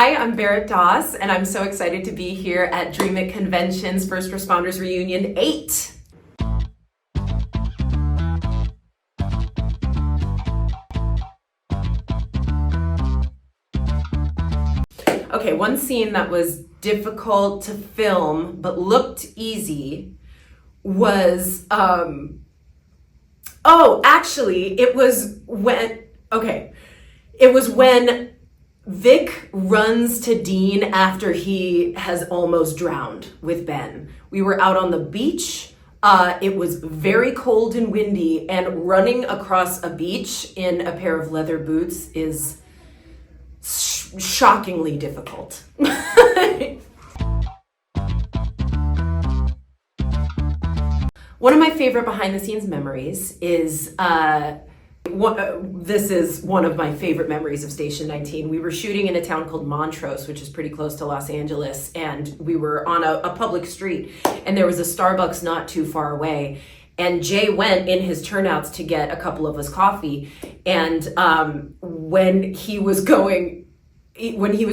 Hi, I'm Barrett Doss, and I'm so excited to be here at Dream It Convention's First Responders Reunion 8. Okay, one scene that was difficult to film but looked easy was, it was when Vic runs to Dean after he has almost drowned with Ben. We were out on the beach. It was very cold and windy, and running across a beach in a pair of leather boots is shockingly difficult. One of my favorite behind the scenes memories is, this is one of my favorite memories of Station 19. We were shooting in a town called Montrose, which is pretty close to Los Angeles, and we were on a public street, and there was a Starbucks not too far away. And Jay went in his turnouts to get a couple of us coffee, and when he was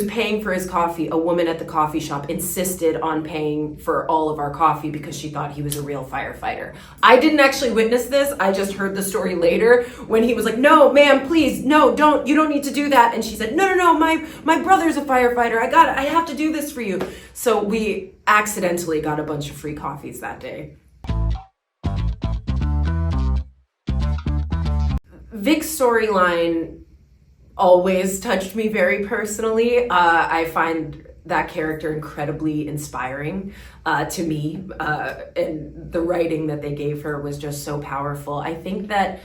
paying for his coffee, a woman at the coffee shop insisted on paying for all of our coffee because she thought he was a real firefighter. I didn't actually witness this. I just heard the story later when he was like, "No, ma'am, please, no, you don't need to do that." And she said, No, my brother's a firefighter. I have to do this for you. So we accidentally got a bunch of free coffees that day. Vic's storyline always touched me very personally. I find that character incredibly inspiring to me, and the writing that they gave her was just so powerful. I think that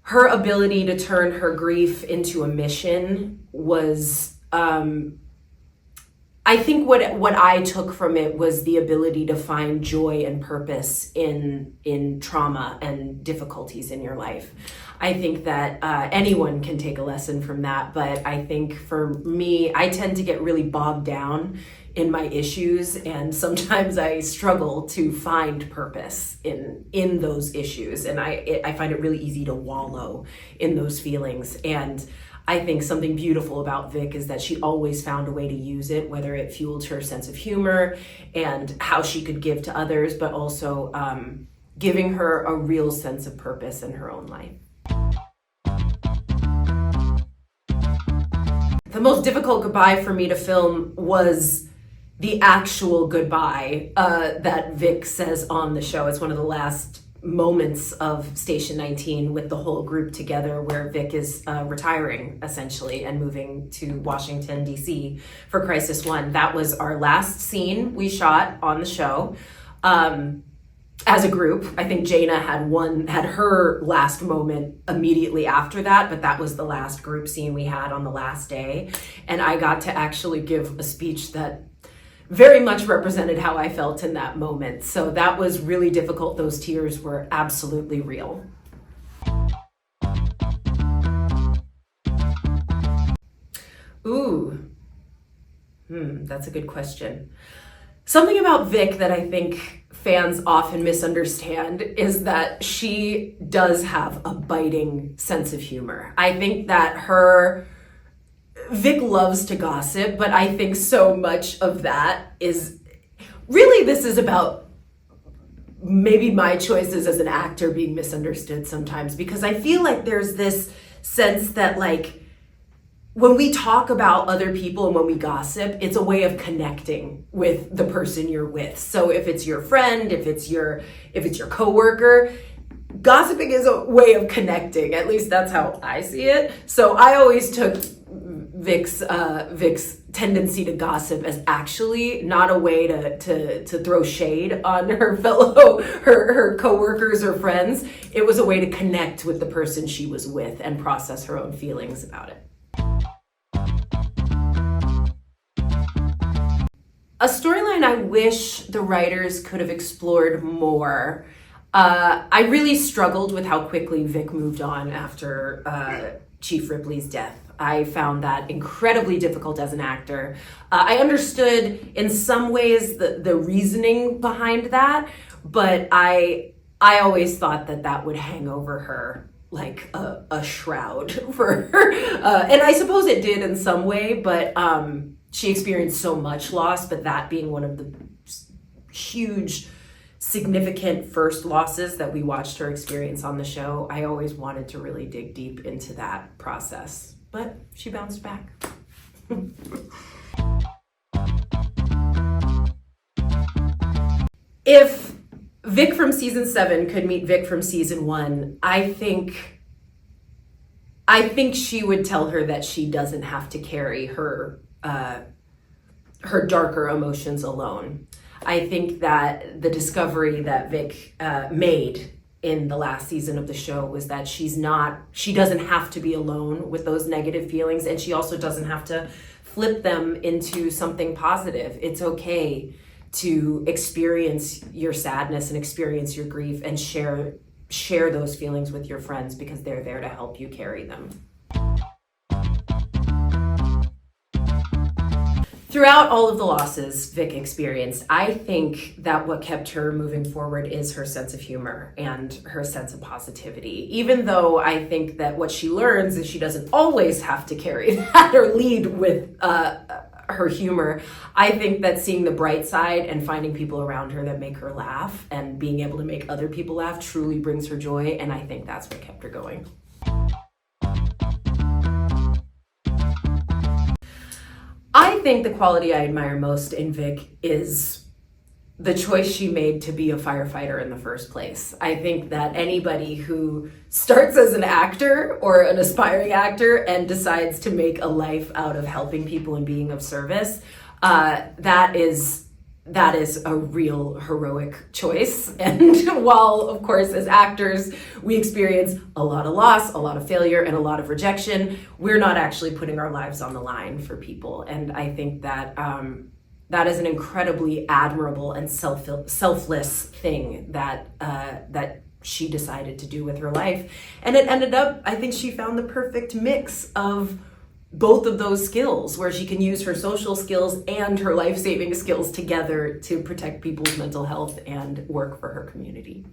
her ability to turn her grief into a mission was, I think what I took from it was the ability to find joy and purpose in trauma and difficulties in your life. I think that anyone can take a lesson from that, but I think for me, I tend to get really bogged down in my issues, and sometimes I struggle to find purpose in those issues, and I find it really easy to wallow in those feelings. And I think something beautiful about Vic is that she always found a way to use it, whether it fueled her sense of humor and how she could give to others, but also giving her a real sense of purpose in her own life. The most difficult goodbye for me to film was the actual goodbye that Vic says on the show. It's one of the last moments of Station 19 with the whole group together, where Vic is retiring essentially and moving to Washington, D.C. for Crisis 1. That was our last scene we shot on the show. As a group, I think Jaina had her last moment immediately after that, but that was the last group scene we had on the last day. And I got to actually give a speech that very much represented how I felt in that moment. So that was really difficult. Those tears were absolutely real. That's a good question. Something about Vic that I think fans often misunderstand is that she does have a biting sense of humor. I think that Vic loves to gossip, but I think so much of that is really, this is about maybe my choices as an actor being misunderstood sometimes, because I feel like there's this sense that, like, when we talk about other people and when we gossip, it's a way of connecting with the person you're with. So if it's your friend, if it's your coworker, gossiping is a way of connecting. At least that's how I see it. So I always took Vic's tendency to gossip as actually not a way to throw shade on her her coworkers or friends. It was a way to connect with the person she was with and process her own feelings about it. A storyline I wish the writers could have explored more. I really struggled with how quickly Vic moved on after Chief Ripley's death. I found that incredibly difficult as an actor. I understood in some ways the reasoning behind that, but I always thought that would hang over her like a shroud for her. And I suppose it did in some way, but she experienced so much loss, but that being one of the huge, significant first losses that we watched her experience on the show, I always wanted to really dig deep into that process. But she bounced back. If Vic from season 7 could meet Vic from season 1, I think she would tell her that she doesn't have to carry her darker emotions alone. I think that the discovery that Vic made in the last season of the show was that she doesn't have to be alone with those negative feelings, and she also doesn't have to flip them into something positive. It's okay to experience your sadness and experience your grief and share those feelings with your friends, because they're there to help you carry them. Throughout all of the losses Vic experienced, I think that what kept her moving forward is her sense of humor and her sense of positivity. Even though I think that what she learns is she doesn't always have to carry that or lead with her humor. I think that seeing the bright side and finding people around her that make her laugh and being able to make other people laugh truly brings her joy, and I think that's what kept her going. I think the quality I admire most in Vic is the choice she made to be a firefighter in the first place. I think that anybody who starts as an actor or an aspiring actor and decides to make a life out of helping people and being of service, that is a real heroic choice. And while, of course, as actors, we experience a lot of loss, a lot of failure, and a lot of rejection, we're not actually putting our lives on the line for people. And I think that that is an incredibly admirable and selfless thing that she decided to do with her life. And it ended up, I think she found the perfect mix of both of those skills, where she can use her social skills and her life-saving skills together to protect people's mental health and work for her community.